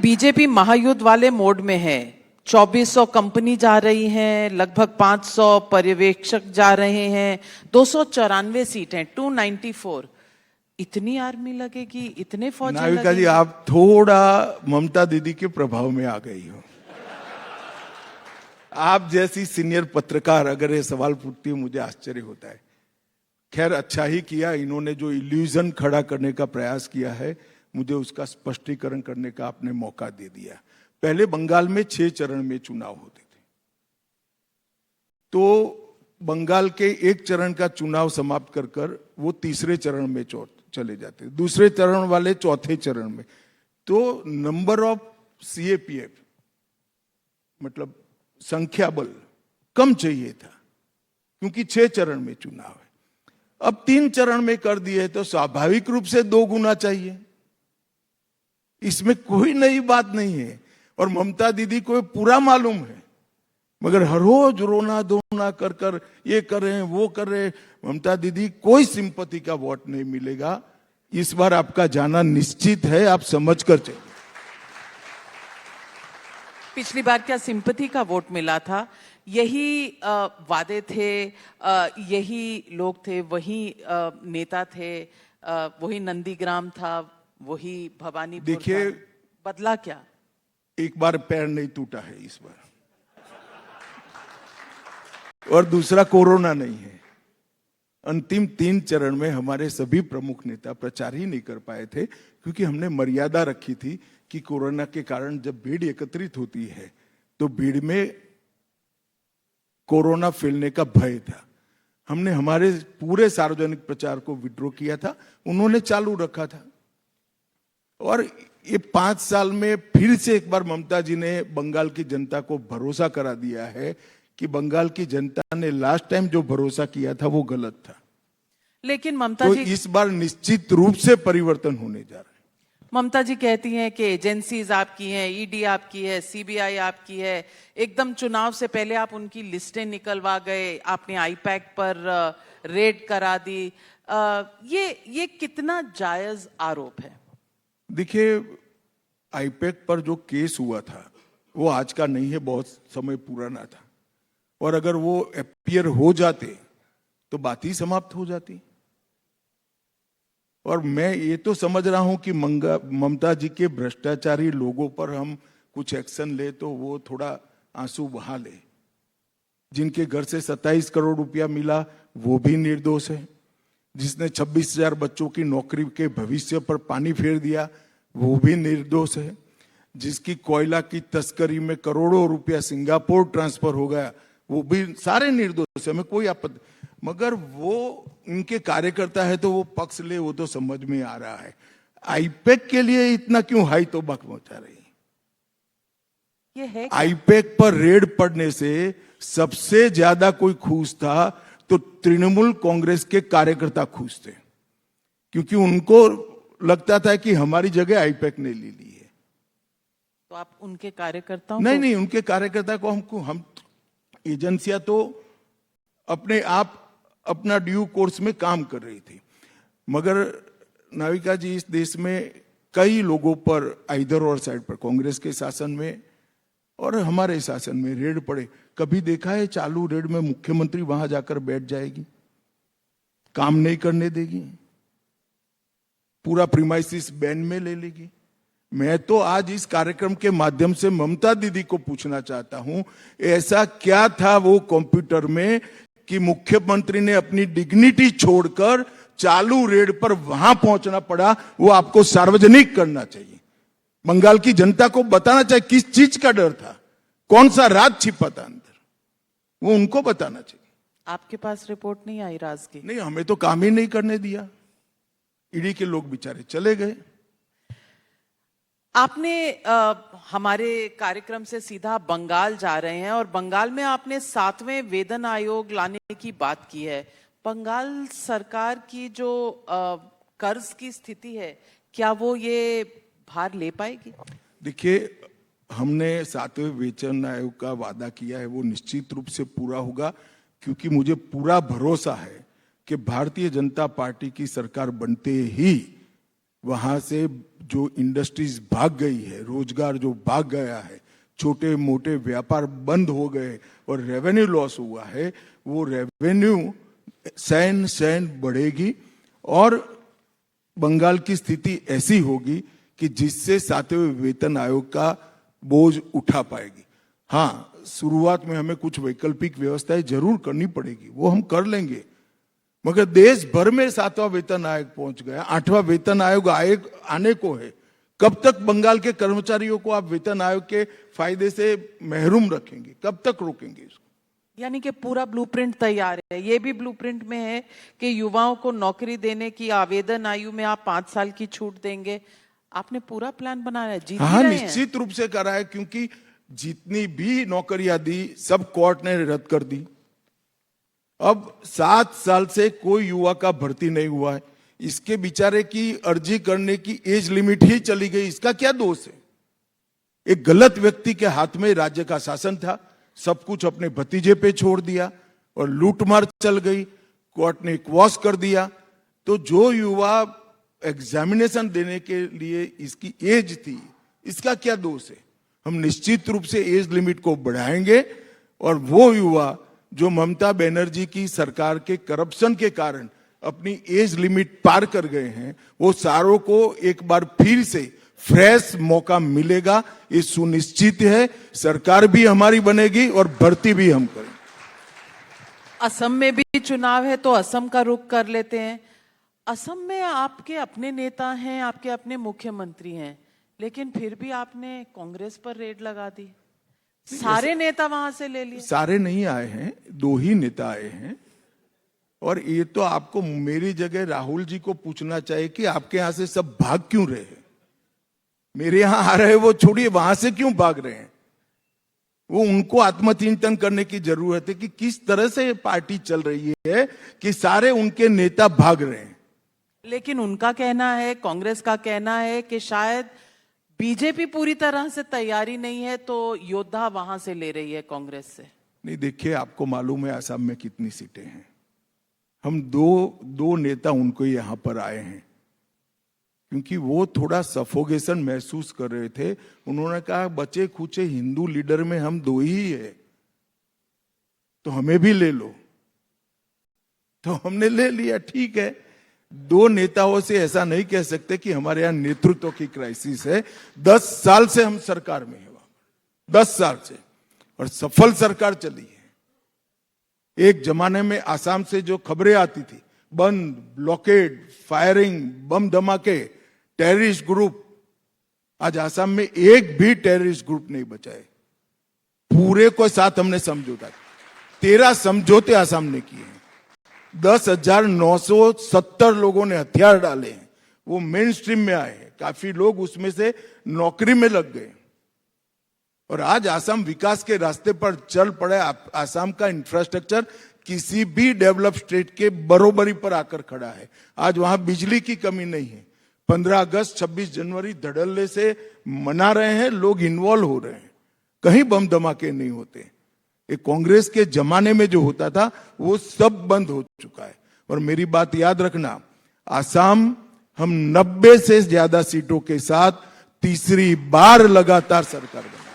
BJP महायुद्ध वाले mode में है। 2400 कंपनी जा रही हैं, लगभग 500 पर्यवेक्षक जा रहे हैं, 294 सीट हैं, 294। इतनी आर्मी लगेगी, इतने फौजी नाविका जी, आप थोड़ा ममता दीदी के प्रभाव में आ गई हो। आप जैसी सीनियर पत्रकार अगर ये सवाल पूछती है, मुझे आश्चर्य होता है। खैर, अच्छा ही किया इन्होंने जो इल्यूजन खड़ा करने का प्रयास किया है, मुझे उसका स्पष्टीकरण करने का आपने मौका दे दिया। पहले बंगाल में 6 चरण में चुनाव होते थे, तो बंगाल के एक चरण का चुनाव समाप्त कर कर वो तीसरे चरण में चले जाते, दूसरे चरण वाले चौथे चरण में। तो नंबर ऑफ सीएपीएफ मतलब संख्या बल कम चाहिए था, क्योंकि 6 चरण में चुनाव है। अब 3 चरण में कर दिए तो स्वाभाविक रूप से 2 गुना चाहिए। इसमें कोई नई बात नहीं है और ममता दीदी को पूरा मालूम है, मगर हर रोज रोना धोना कर कर ये कर रहे हैं वो कर रहे हैं। ममता दीदी, कोई सिंपैथी का वोट नहीं मिलेगा इस बार, आपका जाना निश्चित है, आप समझ कर चलिए। पिछली बार क्या सिंपैथी का वोट मिला था? यही वादे थे, यही लोग थे, वही नेता थे, वही नंदीग्राम था, वही भवानीपुर। देखिए, बदला क्या? एक बार पैर नहीं टूटा है इस बार, और दूसरा कोरोना नहीं है। अंतिम 3 चरण में हमारे सभी प्रमुख नेता प्रचार ही नहीं कर पाए थे, क्योंकि हमने मर्यादा रखी थी कि कोरोना के कारण जब भीड़ एकत्रित होती है तो भीड़ में कोरोना फैलने का भय था। हमने हमारे पूरे सार्वजनिक प्रचार को विड्रॉ किया था, उन्होंने चालू रखा था। और ये 5 साल में फिर से एक बार ममता जी ने बंगाल की जनता को भरोसा करा दिया है कि बंगाल की जनता ने लास्ट टाइम जो भरोसा किया था वो गलत था। लेकिन ममता तो जी, इस बार निश्चित रूप से परिवर्तन होने जा रहा है। ममता जी कहती हैं कि एजेंसीज आपकी हैं, ईडी आपकी है, सीबीआई आपकी है। एकदम चुनाव से पहले आप उनकी लिस्टें निकलवा गए, आपने आईपैक पर रेड करा दी। ये कितना जायज आरोप है? देखिए, आईपैक पर जो केस हुआ था वो आज का नहीं है, बहुत समय पुराना था, और अगर वो अपीयर हो जाते तो बात ही समाप्त हो जाती। और मैं ये तो समझ रहा हूं कि ममता जी के भ्रष्टाचारी लोगों पर हम कुछ एक्शन ले तो वो थोड़ा आंसू बहा ले। जिनके घर से 27 करोड़ रुपया मिला वो भी निर्दोष है। जिसने 26,000 बच्चों की नौकरी के भविष्य पर पानी फेर दिया वो भी निर्दोष है। जिसकी कोयला की तस्करी में करोड़ों रुपया सिंगापुर ट्रांसफर हो गया वो भी सारे निर्दोष है, हमें कोई आपत्ति। मगर वो इनके कार्यकर्ता है तो वो पक्ष ले, वो तो समझ में आ रहा है। आईपैक के लिए इतना क्यों हाई तो बक मचा रही ये है? आईपैक पर रेड पड़ने से सबसे ज्यादा कोई खुश था तो तृणमूल कांग्रेस के कार्यकर्ता खुश थे, क्योंकि उनको लगता था कि हमारी जगह आईपैक ने ले ली है। तो आप उनके कार्यकर्ताओं नहीं, उनके कार्यकर्ता को हम एजेंसियां तो अपने आप अपना ड्यू कोर्स में काम कर रही थी, मगर नाविका जी, इस देश में कई लोगों पर इधर और साइड पर, कांग्रेस के शासन में और हमारे शासन में रेड पड़े। कभी देखा है चालू रेड में मुख्यमंत्री वहां जाकर बैठ जाएगी, काम नहीं करने देगी, पूरा प्रीमाइसिस बैन में ले लेगी? मैं तो आज इस कार्यक्रम के माध्यम से ममता दीदी को पूछना चाहता हूं, ऐसा क्या था वो कंप्यूटर में कि मुख्यमंत्री ने अपनी डिग्निटी छोड़कर चालू रेड पर वहां पहुंचना पड़ा? वो आपको सार्वजनिक करना चाहिए, बंगाल की जनता को बताना चाहिए किस चीज का डर था, कौन सा राज छिपा था अंदर, वो उनको बताना चाहिए। आपके पास रिपोर्ट नहीं आई राज की? नहीं, हमें तो काम ही नहीं करने दिया, ईडी के लोग बेचारे चले गए। आपने हमारे कार्यक्रम से सीधा बंगाल जा रहे हैं और बंगाल में आपने 7वें वेतन आयोग लाने की बात की है। बंगाल सरकार की जो कर्ज की स्थिति है, क्या वो ये भार ले पाएगी? देखिए, हमने 7वें वेतन आयोग का वादा किया है, वो निश्चित रूप से पूरा होगा, क्योंकि मुझे पूरा भरोसा है कि भारतीय जनता पार्टी की सरकार बनते ही वहां से जो इंडस्ट्रीज भाग गई है, रोजगार जो भाग गया है, छोटे मोटे व्यापार बंद हो गए और रेवेन्यू लॉस हुआ है, वो रेवेन्यू सैन सैन बढ़ेगी और बंगाल की स्थिति ऐसी होगी कि जिससे 7वें वेतन आयोग का बोझ उठा पाएगी। हाँ, शुरुआत में हमें कुछ वैकल्पिक व्यवस्थाएं जरूर करनी पड़ेगी, वो हम कर लेंगे, मगर देश भर में 7वां वेतन आयोग पहुंच गया, 8वां वेतन आयोग आने को है। कब तक बंगाल के कर्मचारियों को आप वेतन आयोग के फायदे से महरूम रखेंगे? कब तक रोकेंगे इसको? यानी कि पूरा ब्लूप्रिंट तैयार है। ये भी ब्लूप्रिंट में है कि युवाओं को नौकरी देने की आवेदन आयु में आप 5 साल की छूट देंगे। आपने पूरा प्लान बनाया है? जीत हाँ, रहे हैं? निश्चित रूप से करा है, क्योंकि जितनी भी नौकरियां दी सब कोर्ट ने रद्द कर दी। अब 7 साल से कोई युवा का भर्ती नहीं हुआ है। इसके बेचारे की अर्जी करने की एज लिमिट ही चली गई, इसका क्या दोष है? एक गलत व्यक्ति के हाथ में राज्य का शासन था, सब कुछ अपने भतीजे पे छोड़ दिया और लूटमार चल गई, कोर्ट ने क्वॉश कर दिया। तो जो युवा एग्जामिनेशन देने के लिए इसकी एज थी, इसका क्या दोष है? हम निश्चित रूप से एज लिमिट को बढ़ाएंगे और वो युवा जो ममता बनर्जी की सरकार के करप्शन के कारण अपनी एज लिमिट पार कर गए हैं, वो सारों को एक बार फिर से फ्रेश मौका मिलेगा, ये सुनिश्चित है। सरकार भी हमारी बनेगी और भर्ती भी हम करेंगे। असम में भी चुनाव है तो असम का रुख कर लेते हैं। असम में आपके अपने नेता हैं, आपके अपने मुख्यमंत्री हैं, लेकिन फिर भी आपने कांग्रेस पर रेड लगा दी। सारे नेता वहां से ले लिए? सारे नहीं आए हैं, 2 ही नेता आए हैं। और ये तो आपको मेरी जगह राहुल जी को पूछना चाहिए कि आपके यहां से सब भाग क्यों रहे हैं? मेरे यहां आ रहे, वो छोड़िए, वहां से क्यों भाग रहे हैं? वो उनको आत्मचिंतन करने की जरूरत है कि किस तरह से पार्टी चल रही है कि सारे उनके नेता भाग रहे हैं। लेकिन उनका कहना है, कांग्रेस का कहना है कि शायद बीजेपी पूरी तरह से तैयारी नहीं है तो योद्धा वहां से ले रही है कांग्रेस से। नहीं, देखिए, आपको मालूम है असम में कितनी सीटें हैं। हम दो नेता उनको यहां पर आए हैं क्योंकि वो थोड़ा सफोकेशन महसूस कर रहे थे। उन्होंने कहा बचे खुचे हिंदू लीडर में हम 2 ही है, तो हमें भी ले लो। तो हमने ले लिया, ठीक है। 2 नेताओं से ऐसा नहीं कह सकते कि हमारे यहां नेतृत्व की क्राइसिस है। 10 साल से हम सरकार में है, 10 साल से, और सफल सरकार चली है। एक जमाने में आसाम से जो खबरें आती थी, बंद, ब्लॉकेड, फायरिंग, बम धमाके, टेररिस्ट ग्रुप, आज आसाम में एक भी टेररिस्ट ग्रुप नहीं बचा है। पूरे को साथ हमने समझौता, 13 समझौते आसाम ने किए हैं। 10,970 लोगों ने हथियार डाले हैं, वो मेन स्ट्रीम में आए हैं। काफी लोग उसमें से नौकरी में लग गए और आज आसाम विकास के रास्ते पर चल पड़े। आसाम का इंफ्रास्ट्रक्चर किसी भी डेवलप स्टेट के बरोबरी पर आकर खड़ा है। आज वहां बिजली की कमी नहीं है। 15 अगस्त 26 जनवरी धड़ल्ले से मना रहे हैं, लोग इन्वॉल्व हो रहे हैं, कहीं बम धमाके नहीं होते। एक कांग्रेस के जमाने में जो होता था वो सब बंद हो चुका है। और मेरी बात याद रखना, आसाम हम 90 से ज्यादा सीटों के साथ तीसरी बार लगातार सरकार बना।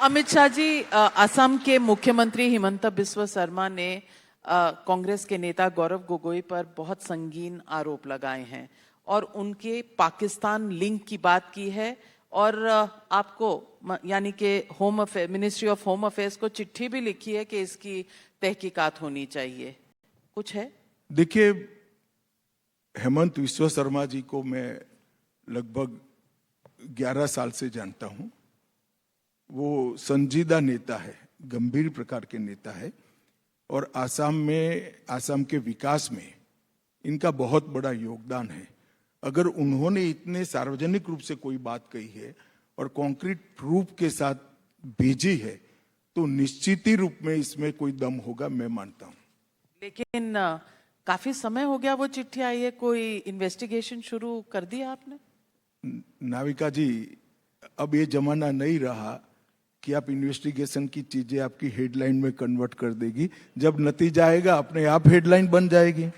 अमित शाह जी, असम के मुख्यमंत्री हिमंता बिस्वा शर्मा ने कांग्रेस के नेता गौरव गोगोई पर बहुत संगीन आरोप लगाए हैं और उनके पाकिस्तान लिंक की बात की है और आपको यानी कि home affair, ministry of home affairs को चिट्ठी भी लिखी है कि इसकी तहकीकात होनी चाहिए। कुछ है? देखिए, हेमंत बिस्वा शर्मा जी को मैं लगभग 11 साल से जानता हूं। वो संजीदा नेता है, गंभीर प्रकार के नेता है और आसाम के विकास में इनका बहुत बड़ा योगदान है। अगर उन्होंने इतने सार्वजनिक रूप से कोई बात कही है और कॉन्क्रीट प्रूफ के साथ भेजी है तो निश्चित ही रूप में इसमें कोई दम होगा, मैं मानता हूं। लेकिन काफी समय हो गया वो चिट्ठी आई है, कोई इन्वेस्टिगेशन शुरू कर दिया आपने? नाविका जी, अब ये जमाना नहीं रहा कि आप इन्वेस्टिगेशन की चीजें आपकी हेडलाइन में कन्वर्ट कर देगी। जब नतीजा आएगा अपने आप हेडलाइन बन जाएगी।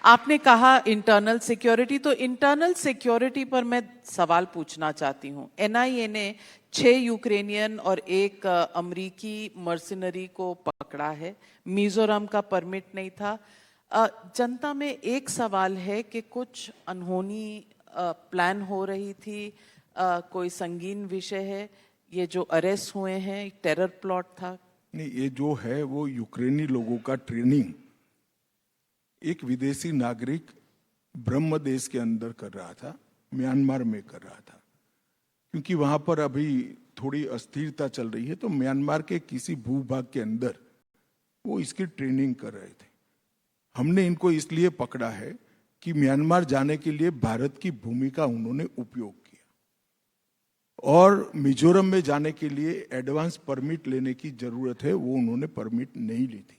आपने कहा इंटरनल सिक्योरिटी, तो इंटरनल सिक्योरिटी पर मैं सवाल पूछना चाहती हूं। एनआईए ने 6 यूक्रेनियन और 1 अमरीकी मर्सिनरी को पकड़ा है। मिजोरम का परमिट नहीं था। जनता में एक सवाल है कि कुछ अनहोनी प्लान हो रही थी, कोई संगीन विषय है, ये जो अरेस्ट हुए हैं एक टेरर प्लॉट था? नहीं, ये जो है वो यूक्रेनी लोगों का ट्रेनिंग एक विदेशी नागरिक ब्रह्म देश के अंदर कर रहा था, म्यांमार में कर रहा था, क्योंकि वहां पर अभी थोड़ी अस्थिरता चल रही है, तो म्यांमार के किसी भूभाग के अंदर वो इसकी ट्रेनिंग कर रहे थे। हमने इनको इसलिए पकड़ा है कि म्यांमार जाने के लिए भारत की भूमि का उन्होंने उपयोग किया और मिजोरम में जाने के लिए एडवांस परमिट लेने की जरूरत है, वो उन्होंने परमिट नहीं ली थी।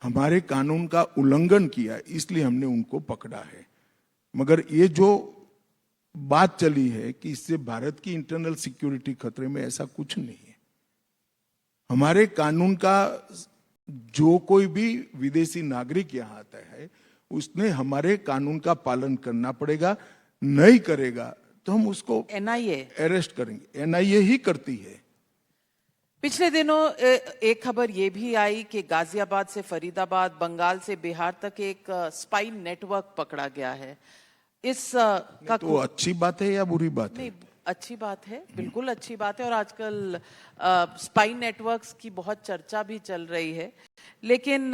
हमारे कानून का उल्लंघन किया, इसलिए हमने उनको पकड़ा है। मगर ये जो बात चली है कि इससे भारत की इंटरनल सिक्योरिटी खतरे में, ऐसा कुछ नहीं है। हमारे कानून का जो कोई भी विदेशी नागरिक यहाँ आता है उसने हमारे कानून का पालन करना पड़ेगा। नहीं करेगा तो हम उसको एनआईए अरेस्ट करेंगे। एनआईए ही करती है। पिछले दिनों एक खबर ये भी आई कि गाजियाबाद से फरीदाबाद, बंगाल से बिहार तक एक स्पाई नेटवर्क पकड़ा गया है। इस का तो अच्छी बात है या बुरी बात है? नहीं, अच्छी बात है, बिल्कुल अच्छी बात है। और आजकल स्पाई नेटवर्क्स की बहुत चर्चा भी चल रही है। लेकिन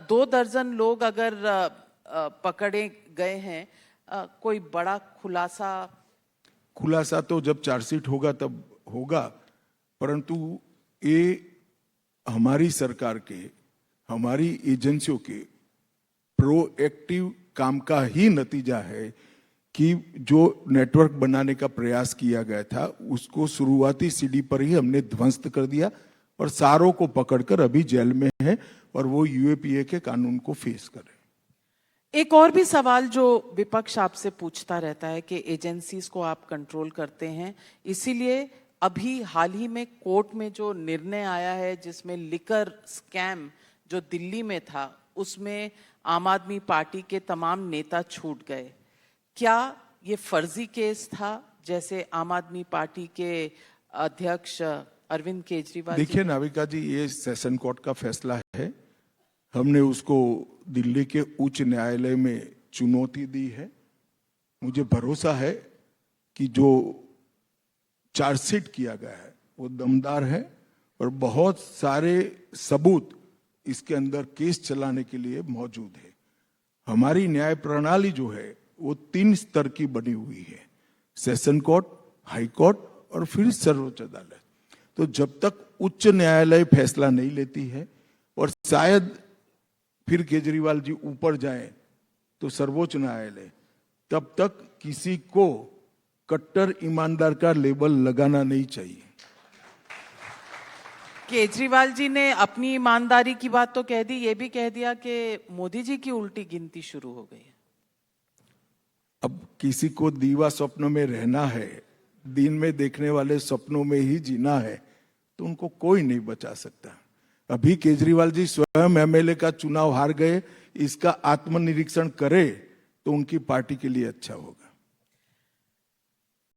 2 दर्जन लोग अगर पकड़े गए हैं, कोई बड़ा खुलासा तो जब चार्जशीट होगा तब होगा, परंतु ये हमारी सरकार के, हमारी एजेंसियों के प्रोएक्टिव काम का ही नतीजा है कि जो नेटवर्क बनाने का प्रयास किया गया था उसको शुरुआती सीढ़ी पर ही हमने ध्वस्त कर दिया और सारों को पकड़कर अभी जेल में है और वो यूएपीए के कानून को फेस कर रहे हैं। एक और भी सवाल जो विपक्ष आपसे पूछता रहता है कि एजेंसीज को आप कंट्रोल करते हैं, इसीलिए अभी हाल ही में कोर्ट में जो निर्णय आया है जिसमें लिकर स्कैम जो दिल्ली में था उसमें आम आदमी पार्टी के तमाम नेता छूट गए। क्या ये फर्जी केस था जैसे आम आदमी पार्टी के अध्यक्ष अरविंद केजरीवाल? देखिए नाविका जी, ये सेशन कोर्ट का फैसला है। हमने उसको दिल्ली के उच्च न्यायालय में चुनौती दी है। मुझे भरोसा है कि जो चार्जशीट किया गया है वो दमदार है और बहुत सारे सबूत इसके अंदर केस चलाने के लिए मौजूद है। हमारी न्याय प्रणाली जो है वो 3 स्तर की बनी हुई है, सेशन कोर्ट, हाई कोर्ट और फिर सर्वोच्च अदालत। तो जब तक उच्च न्यायालय फैसला नहीं लेती है और शायद फिर केजरीवाल जी ऊपर जाए तो सर्वोच्च न्यायालय, तब तक किसी को कट्टर ईमानदार का लेबल लगाना नहीं चाहिए। केजरीवाल जी ने अपनी ईमानदारी की बात तो कह दी, ये भी कह दिया कि मोदी जी की उल्टी गिनती शुरू हो गई है। अब किसी को दीवा स्वप्न में रहना है, दिन में देखने वाले सपनों में ही जीना है, तो उनको कोई नहीं बचा सकता। अभी केजरीवाल जी स्वयं एमएलए का चुनाव हार गए, इसका आत्मनिरीक्षण करे तो उनकी पार्टी के लिए अच्छा होगा।